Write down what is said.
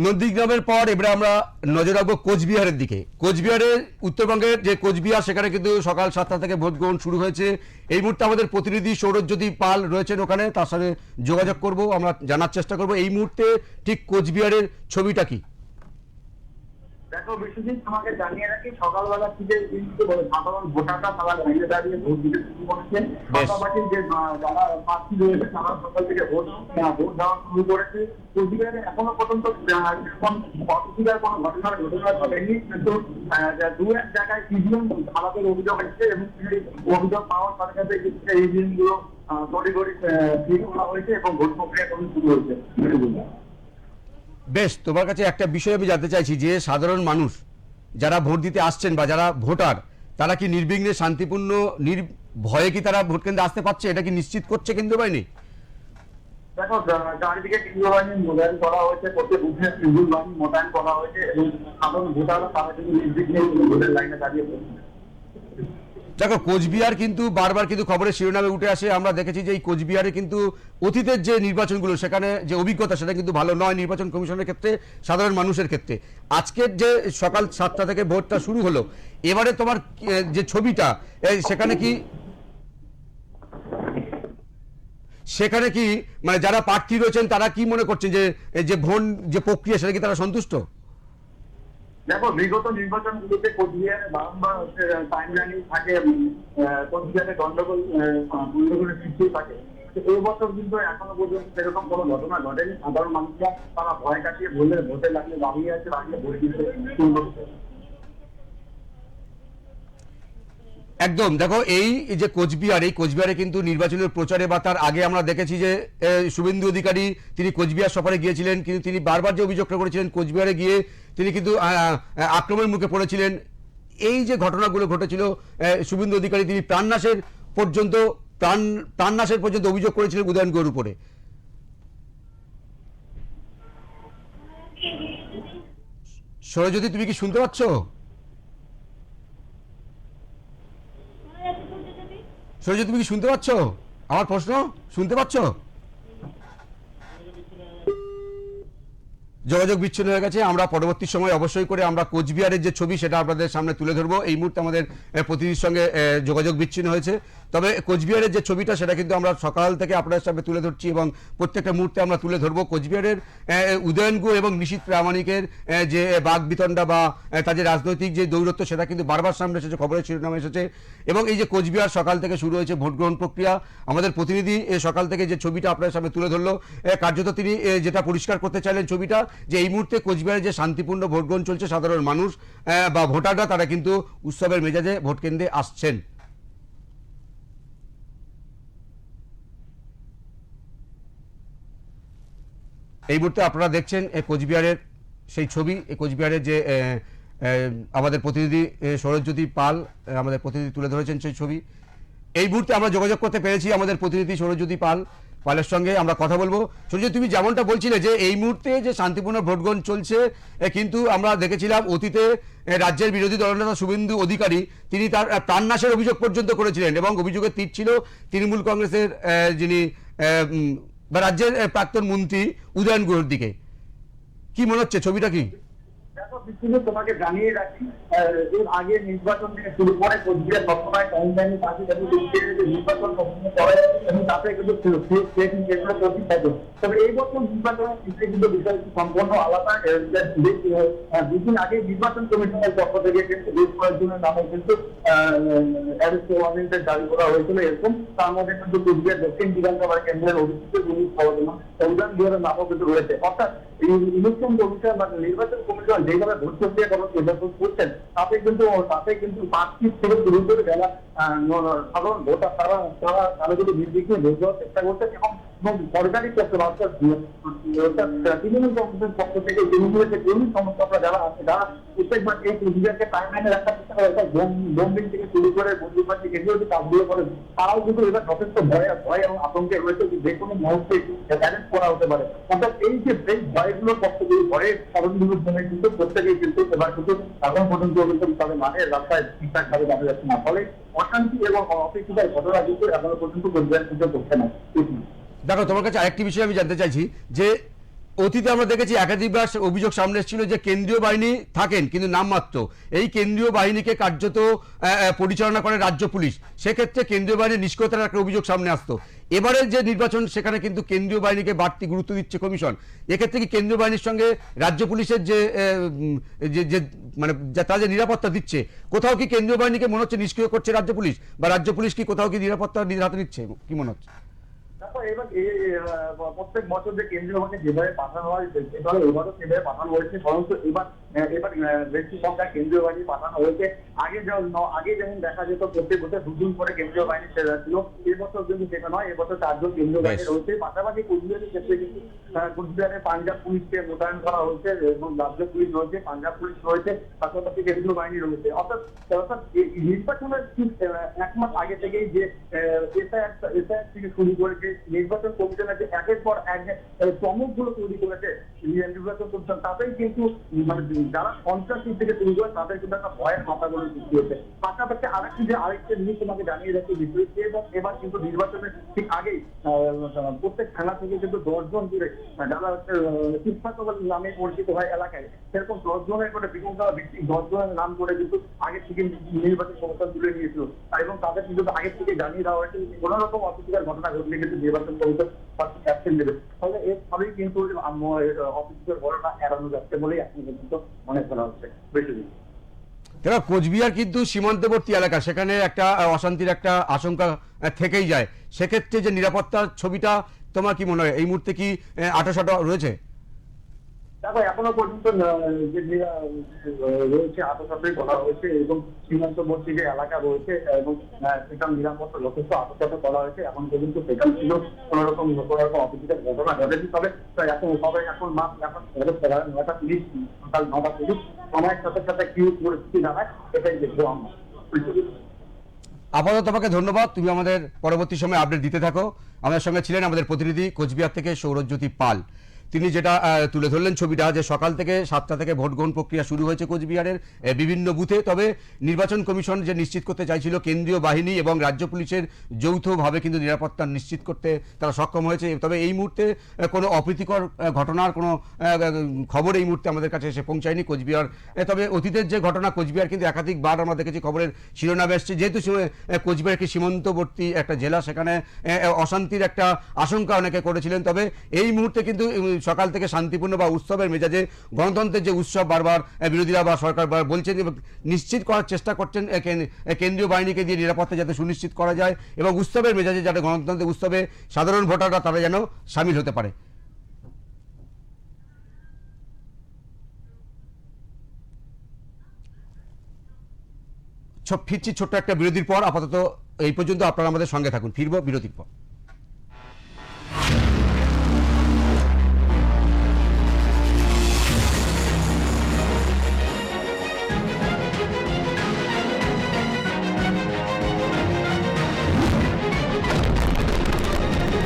নন্দীগ্রামের পর এবারে আমরা নজর রাখবো কোচবিহারের দিকে। কোচবিহারের উত্তরবঙ্গের যে কোচবিহার, সেখানে কিন্তু সকাল 7টা থেকে ভোট গ্রহণ শুরু হয়েছে। এই মুহূর্তে আমাদের প্রতিনিধি সৌরজ্যোতি পাল রয়েছেন ওখানে, তার সাথে যোগাযোগ করব, আমরা জানার চেষ্টা করব এই মুহূর্তে ঠিক কোচবিহারের ছবিটা কি। দেখো বিশ্বজিৎ, তোমাকে জানিয়ে রাখি সকালবেলা থেকে কিন্তু সাধারণ ভোটাররা তারা লাইনে দাঁড়িয়ে ভোট দিতে শুরু করেছেন। পাশাপাশি যে যারা প্রার্থী রয়েছে তারা সকাল থেকে ভোট দেওয়া শুরু করেছে। কোচবিহারে এখনো পর্যন্ত অসুবিধার কোনো ঘটনা ঘটেনি, কিন্তু দু এক জায়গায় ইভিএম খারাপের অভিযোগ এসেছে এবং সেই অভিযোগ পাওয়ার সাথে সাথে এই দিনগুলো তড়িঘড়ি ঠিক করা হয়েছে এবং ভোট প্রক্রিয়া শুরু হয়েছে। বেশ, তোমার কাছে একটা বিষয় আমি জানতে চাইছি যে সাধারণ মানুষ যারা ভোট দিতে আসছেন বা যারা ভোটার, তারা কি নির্বিঘ্নে শান্তিপূর্ণ ভয়ে কি তারা ভোট কেন্দ্রে আসতে পারছে, এটা কি নিশ্চিত করছে কেন্দ্র বাহিনী? দেখো, চারিদিকে কেন্দ্র বাহিনী মোতায়েন করা হয়েছে, প্রত্যেক বুথে সিভিল বাহিনী মোতায়েন করা হয়েছে এবং সাধারণ ভোটাররা তারা কিন্তু নির্বিঘ্নে ভোটের লাইনে দাঁড়িয়ে পড়ছে। দেখো, কোচবিহার কিন্তু বারবার কিন্তু খবরের শিরোনামে উঠে আসে। আমরা দেখেছি যে এই কোচবিহারে কিন্তু অতীতের যে নির্বাচনগুলো, সেখানে যে অভিজ্ঞতা সেটা কিন্তু ভালো নয় নির্বাচন কমিশনের ক্ষেত্রে, সাধারণ মানুষের ক্ষেত্রে। আজকের যে সকাল 7টা থেকে ভোটটা শুরু হলো, এবারে তোমার যে ছবিটা সেখানে কি মানে যারা প্রার্থী রয়েছেন তারা কি মনে করছেন যে ভোট যে প্রক্রিয়া সেটা কি তারা সন্তুষ্ট? দেখো, বিগত নির্বাচনগুলোতে কোচবিহারে বারংবার টাইম লাইন থাকে, কোচবিহারে গন্ডগোলের সৃষ্টি থাকে। এই বছর কিন্তু এখনো পর্যন্ত সেরকম কোনো ঘটনা ঘটেনি। সাধারণ মানুষরা তারা ভয় কাটিয়ে ভোটে লাগলে দাঁড়িয়ে আছে, দাঁড়িয়ে ভোট দিতে শুরু করছে। একদম। দেখো, এই যে কোচবিহারে কিন্তু নির্বাচনের প্রচারে বা তার আগে আমরা দেখেছি যে শুভেন্দু অধিকারী তিনি কোচবিহার সফরে গিয়েছিলেন, কিন্তু তিনি বারবার যে অভিযোগটা করেছিলেন কোচবিহারে গিয়ে তিনি কিন্তু আক্রমণের মুখে পড়েছিলেন। এই যে ঘটনাগুলো ঘটেছিল, শুভেন্দু অধিকারী তিনি প্রাণনাশের পর্যন্ত অভিযোগ করেছিলেন উদয়ন গুহর উপরে। সরস্বতী, তুমি কি শুনতে পাচ্ছ? সরস্বতী, তুমি কি শুনতে পাচ্ছ আমার প্রশ্ন? শুনতে পাচ্ছ? যোগাযোগ বিচ্ছিন্ন হয়ে গেছে। আমরা পরবর্তী সময় অবশ্যই করে আমরা কোচবিহারের যে ছবি সেটা আপনাদের সামনে তুলে ধরবো। এই মুহূর্তে আমাদের প্রতিনিধির সঙ্গে যোগাযোগ বিচ্ছিন্ন হয়েছে। তবে কোচবিহারের যে ছবিটা সেটা কিন্তু আমরা সকাল থেকে আপনাদের সামনে তুলে ধরছি এবং প্রত্যেকটা মুহূর্তে আমরা তুলে ধরবো। কোচবিহারের উদয়ন গুহ এবং নিশীথ প্রামাণিকের যে বাগবিতণ্ডা বা তাদের রাজনৈতিক যে দৌরত্ব সেটা কিন্তু বারবার সামনে এসেছে, খবরের শিরোনামে এসেছে। এবং এই যে কোচবিহার সকাল থেকে শুরু হয়েছে ভোট গ্রহণ প্রক্রিয়া, আমাদের প্রতিনিধি সকাল থেকে যে ছবিটা আপনাদের সামনে তুলে ধরলো, কার্যত তিনি যেটা পরিষ্কার করতে চাইলেন ছবিটা, যে এই মুহূর্তে কোচবিহারে যে শান্তিপূর্ণ ভোট গ্রহণ চলছে, সাধারণ মানুষ বা ভোটাররা তারা কিন্তু উৎসবের মেজাজে ভোট কেন্দ্রে আসছেন। এই মুহূর্তে আপনারা দেখছেন কোচবিহারের সেই ছবি। কোচবিহারের যে আমাদের প্রতিনিধি সৌরজ্যোতি পাল আমাদের প্রতিনিধি তুলে ধরেছেন সেই ছবি। এই মুহূর্তে আমরা যোগাযোগ করতে পেরেছি আমাদের প্রতিনিধি সৌরজ্যোতি পালের সঙ্গে আমরা কথা বলবো। সৌরজ্যোতি, তুমি যেমনটা বলছিলে যে এই মুহূর্তে যে শান্তিপূর্ণ ভোট গ্রহণ চলছে, কিন্তু আমরা দেখেছিলাম অতীতে রাজ্যের বিরোধী দলনেতা শুভেন্দু অধিকারী তিনি তার প্রাণনাশের অভিযোগ পর্যন্ত করেছিলেন এবং অভিযোগের তীর ছিল তৃণমূল কংগ্রেসের যিনি বা রাজ্যের প্রাক্তন মন্ত্রী উদয়ন গুহর দিকে। কি মনে হচ্ছে, ছবিটা কি? তোমাকে জানিয়ে রাখি, এর আগে নির্বাচন থেকে শুরু করে কোচবিহার সবসময় নির্বাচন এবং তাতে কিন্তু তবে এই বছর নির্বাচনের ক্ষেত্রে কিন্তু বিষয়টি সম্পূর্ণ আলাদা। দুদিন আগে নির্বাচন কমিশনের পক্ষ থেকে কিন্তু বেশ কয়েকজনের নামে কিন্তু জারি করা হয়েছিল। এরকম তার মধ্যে কিন্তু কোচবিহার দক্ষিণ বিধানসভা কেন্দ্রের অভিষিক্ত উদয়ন গুহরের নামও কিন্তু রয়েছে। অর্থাৎ এই ইলেকশন কমিশন বা নির্বাচন কমিশন যেভাবে ভোট প্রক্রিয়া করছেন তাতে কিন্তু 5 থেকে শুরু করে বেলা সাধারণ ভোটার তারা কিন্তু নির্বিঘ্নে ভোট দেওয়ার চেষ্টা করছেন এবং সরকারি ক্ষেত্রে অর্থাৎ তৃণমূল কংগ্রেসের পক্ষ থেকে তৃণমূলের যে কর্মী সমর্থকরা যারা আছে তারা প্রত্যেকবার এই কোচবিহারকে টাইমলাইনে রাখার চেষ্টা করে, অর্থাৎ বোমবিং থেকে শুরু করে বন্দুকবাজি কেন্দ্রীয় যে কাজগুলো করে তারাও কিন্তু এবার যথেষ্ট ভয় এবং আতঙ্কে রয়েছে যে কোনো মুহূর্তে অ্যারেস্ট করা হতে পারে। অর্থাৎ এই যে ভয়গুলোর পক্ষ থেকে ভয়ের কারণগুলোর জন্য কিন্তু প্রত্যেকেই কিন্তু এবার কিন্তু এখন পর্যন্ত কিন্তু তাদের মাঠের রাস্তায় ঠিকঠাক ভাবে দেখা যাচ্ছে না। ফলে অশান্তি এবং অপ্রীতিকর ঘটনা কিন্তু এখনো পর্যন্ত কোচবিহার কিন্তু করছে না। দেখো, তোমার কাছে আরেকটি বিষয় আমি জানতে চাইছি যে অতীতে আমরা দেখেছি একাধিকবার অভিযোগ সামনে এসেছিল যে কেন্দ্রীয় বাহিনী থাকেন কিন্তু নামমাত্র, এই কেন্দ্রীয় বাহিনীকে কার্যত পরিচালনা করে রাজ্য পুলিশ, সেক্ষেত্রে কেন্দ্রীয় বাহিনীর নিষ্ক্রিয়তার একটা অভিযোগ সামনে আসতো। এবারের যে নির্বাচন সেখানে কিন্তু কেন্দ্রীয় বাহিনীকে বাড়তি গুরুত্ব দিচ্ছে কমিশন, এক্ষেত্রে কি কেন্দ্রীয় বাহিনীর সঙ্গে রাজ্য পুলিশের যে যে মানে তারা যে নিরাপত্তা দিচ্ছে, কোথাও কি কেন্দ্রীয় বাহিনীকে মনে হচ্ছে নিষ্ক্রিয় করছে রাজ্য পুলিশ, বা রাজ্য পুলিশ কি কোথাও কি নিরাপত্তা নিজের হাতে নিচ্ছে, কি মনে হচ্ছে? তারপর এবার প্রত্যেক বছর যে কেন্দ্রীয় বাহিনী যেভাবে পাঠানো হয় এবারে এবারও সেভাবে পাঠানো হয়েছে, বরঞ্চ এবার বেশি সংখ্যায় কেন্দ্রীয় বাহিনী পাঠানো হয়েছে। আগে যেমন দেখা যেত প্রত্যেক বছর দুজন করে কেন্দ্রীয় বাহিনী ছিল, এবছর কিন্তু সেটা নয়, এবছর 4 জন কেন্দ্রীয় বাহিনী রয়েছে। পাশাপাশি কোচবিহারের ক্ষেত্রে কিন্তু কোচবিহারে পাঞ্জাব পুলিশকে মোতায়েন করা হয়েছে এবং রাজ্য পুলিশ রয়েছে, পাঞ্জাব পুলিশ রয়েছে, পাশাপাশি কেন্দ্রীয় বাহিনী রয়েছে। অর্থাৎ নির্বাচনের ঠিক 1 মাস আগে থেকেই যে এসআইআর থেকে শুরু করেছে নির্বাচন কমিশনের যে একের পর এক চমকগুলো তৈরি করেছে নির্বাচন কমিশন, তাতেই কিন্তু মানে যারা সন্ত্রাসী থেকে শুরু করে তাদের কিন্তু একটা ভয়ের মাথাগুলো সৃষ্টি হয়েছে। পাশাপাশি আরেকটা জিনিস তোমাকে জানিয়ে রাখি বিষয়, এবং এবার কিন্তু নির্বাচনের ঠিক আগেই প্রত্যেক থানা থেকে কিন্তু 10 জন করে যারা হচ্ছে শিক্ষার্থী নামে পরিচিত হয় এলাকায়, সেরকম 10 জনের করে বিকল্প ভিত্তিক 10 জনের নাম করে কিন্তু আগে থেকে নির্বাচন কমিশন তুলে নিয়েছিল, এবং তাদের কিন্তু আগে থেকে জানিয়ে দেওয়া হয়েছে কোন রকম অপ্রীতিকর ঘটনা ঘটলে কিন্তু নির্বাচন কমিশন অ্যাকশন নেবে। ফলে এভাবেই কিন্তু অপ্রীতিকর ঘটনা এড়ানো যাচ্ছে বলেই এখন পর্যন্ত মনে করা হচ্ছে। বেশি দেখো, কোচবিহার কিন্তু সীমান্তবর্তী এলাকা, সেখানে একটা অশান্তির একটা আশঙ্কা থেকেই যায়, সেক্ষেত্রে যে নিরাপত্তার ছবিটা তোমার কি মনে হয় এই মুহূর্তে কি আঁটাসাঁটা রয়েছে? দেখো এখনো পর্যন্ত যে রয়েছে আতঙ্কই করা হয়েছে, এবং সীমান্তবর্তী যে এলাকা রয়েছে এবং সেখানে নিরাপত্তা যথেষ্ট আতঙ্ক করা হয়েছে। এখন পর্যন্ত সেখানে ছিল কোন রকম অপ্রীতিকর ঘটনা ঘটেনি। তবে এখন মাস এখন 9টা 30 সকাল 9টা 30 সময়ের সাথে সাথে কি পরিস্থিতি দাঁড়ায় এটাই দেখবো আমরা। আপাতত তোমাকে ধন্যবাদ, তুমি আমাদের পরবর্তী সময় আপডেট দিতে থাকো। আমাদের সঙ্গে ছিলেন আমাদের প্রতিনিধি কোচবিহার থেকে সৌরজ্যোতি পাল। তিনি যেটা তুলে ধরলেন ছবিটা, যে সকাল থেকে 7টা থেকে ভোট গ্রহণ প্রক্রিয়া শুরু হয়েছে কোচবিহারের বিভিন্ন বুথে। তবে নির্বাচন কমিশন যে নিশ্চিত করতে চাইছিল কেন্দ্রীয় বাহিনী এবং রাজ্য পুলিশের যৌথভাবে কিন্তু নিরাপত্তা নিশ্চিত করতে তারা সক্ষম হয়েছে। তবে এই মুহূর্তে কোনো অপ্রীতিকর ঘটনার কোনো খবর এই মুহূর্তে আমাদের কাছে এসে পৌঁছায়নি কোচবিহার। তবে অতীতের যে ঘটনা, কোচবিহার কিন্তু একাধিকবার আমরা দেখেছি খবরের শিরোনামে এসছে, যেহেতু কোচবিহার একটি সীমান্তবর্তী একটা জেলা, সেখানে অশান্তির একটা আশঙ্কা অনেকে করেছিলেন। তবে এই মুহূর্তে কিন্তু সকাল থেকে শান্তিপূর্ণ বা উৎসবের মেজাজে গণতন্ত্রের যে উৎসব বারবার বিরোধীরা বা সরকার বলছেন, নিশ্চিত করার চেষ্টা করছেন কেন্দ্রীয় বাহিনীকে দিয়ে নিরাপত্তা যাতে সুনিশ্চিত করা যায় এবং উৎসবের মেজাজে যাতে গণতন্ত্রের উৎসবে সাধারণ ভোটাররা তারা যেন সামিল হতে পারে। ফিরছি ছোট্ট একটা বিরতির পর। আপাতত এই পর্যন্ত আপনারা আমাদের সঙ্গে থাকুন, ফিরবো বিরতির পর।